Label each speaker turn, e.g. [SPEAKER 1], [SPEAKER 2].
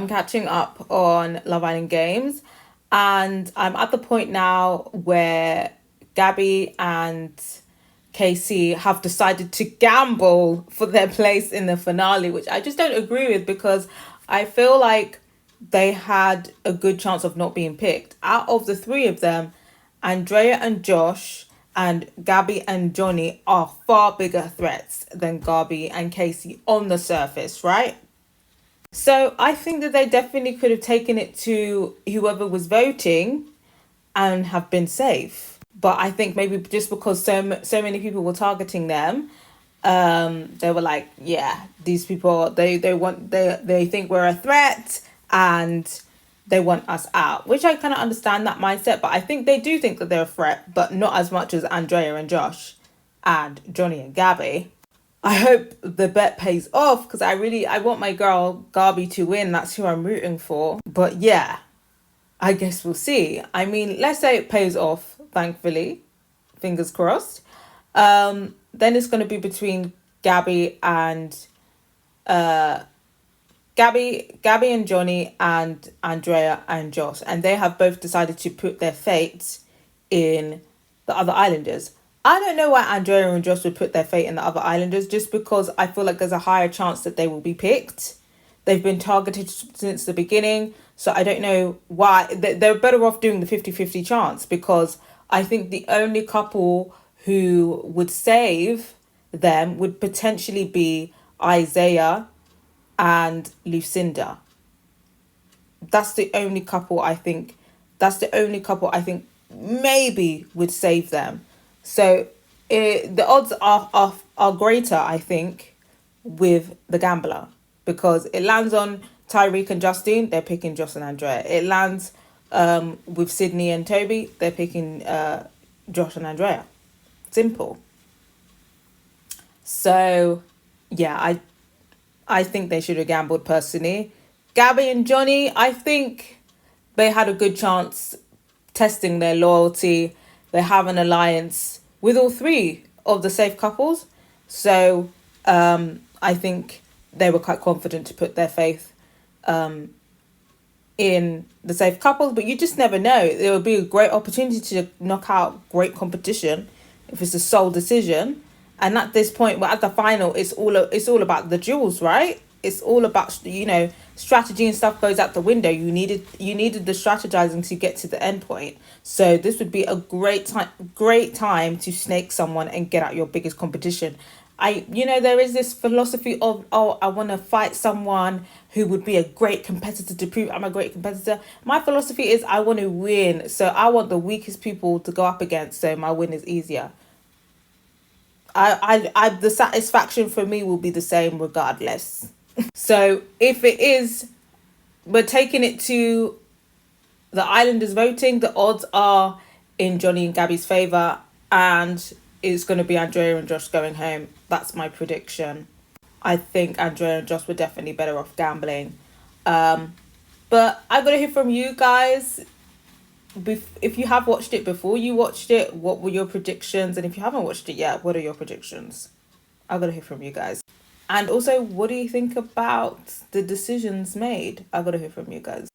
[SPEAKER 1] I'm catching up on Love Island Games, and I'm at the point now where Gabby and Casey have decided to gamble for their place in the finale, which I just don't agree with because I feel like they had a good chance of not being picked. Out of the three of them, Andrea and Josh and Gabby and Johnny are far bigger threats than Gabby and Casey on the surface, right? So I think that they definitely could have taken it to whoever was voting and have been safe. But I think maybe just because so many people were targeting them, they were like, yeah, these people they think we're a threat and they want us out, which I kind of understand that mindset. But I think they do think that they're a threat, but not as much as Andrea and Josh and Johnny and Gabby. I hope the bet pays off because I want my girl Garby to win. That's who I'm rooting for. But yeah, I guess we'll see. I mean, let's say it pays off, thankfully. Fingers crossed. Then it's gonna be between Gabby and Gabby and Johnny and Andrea and Josh. And they have both decided to put their fate in the other islanders. I don't know why Andrea and Josh would put their fate in the other islanders, just because I feel like there's a higher chance that they will be picked. They've been targeted since the beginning, so I don't know why. They're better off doing the 50-50 chance, because I think the only couple who would save them would potentially be Isaiah and Lucinda. That's the only couple I think. That's the only couple I think maybe would save them. So the odds are greater, I think, with the gambler, because it lands on Tyreek and Justine, they're picking Joss and Andrea. It lands with Sydney and Toby, they're picking Josh and Andrea. Simple. So yeah, I think they should have gambled personally. Gabby and Johnny, I think they had a good chance testing their loyalty. They have an alliance with all three of the safe couples. So I think they were quite confident to put their faith in the safe couples. But you just never know. It would be a great opportunity to knock out great competition if it's a sole decision. And at this point, we're at the final. It's all about the jewels, right? It's all about, strategy and stuff goes out the window. You needed the strategizing to get to the end point. So this would be a great time to snake someone and get out your biggest competition. There is this philosophy of, oh, I want to fight someone who would be a great competitor to prove I'm a great competitor. My philosophy is I want to win. So I want the weakest people to go up against, so my win is easier. The satisfaction for me will be the same regardless. So if it is, we're taking it to the Islanders voting, the odds are in Johnny and Gabby's favour, and it's going to be Andrea and Josh going home. That's my prediction. I think Andrea and Josh were definitely better off gambling. But I got to hear from you guys. If you have watched it before you watched it, what were your predictions? And if you haven't watched it yet, what are your predictions? I got to hear from you guys. And also, what do you think about the decisions made? I got to hear from you guys.